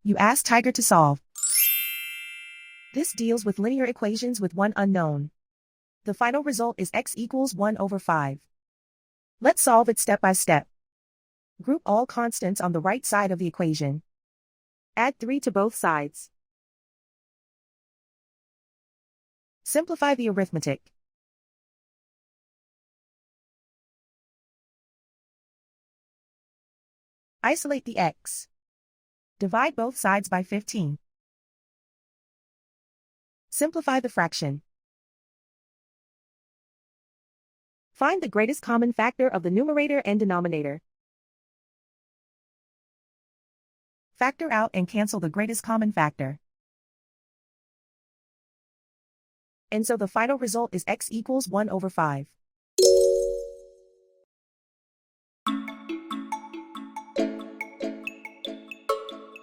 You ask Tiger to solve. This deals with linear equations with one unknown. The final result is x equals 1 over 5. Let's solve it step by step. Group all constants on the right side of the equation. Add 3 to both sides. Simplify the arithmetic. Isolate the x. Divide both sides by 15. Simplify the fraction. Find the greatest common factor of the numerator and denominator. Factor out and cancel the greatest common factor. And so the final result is x equals 1 over 5.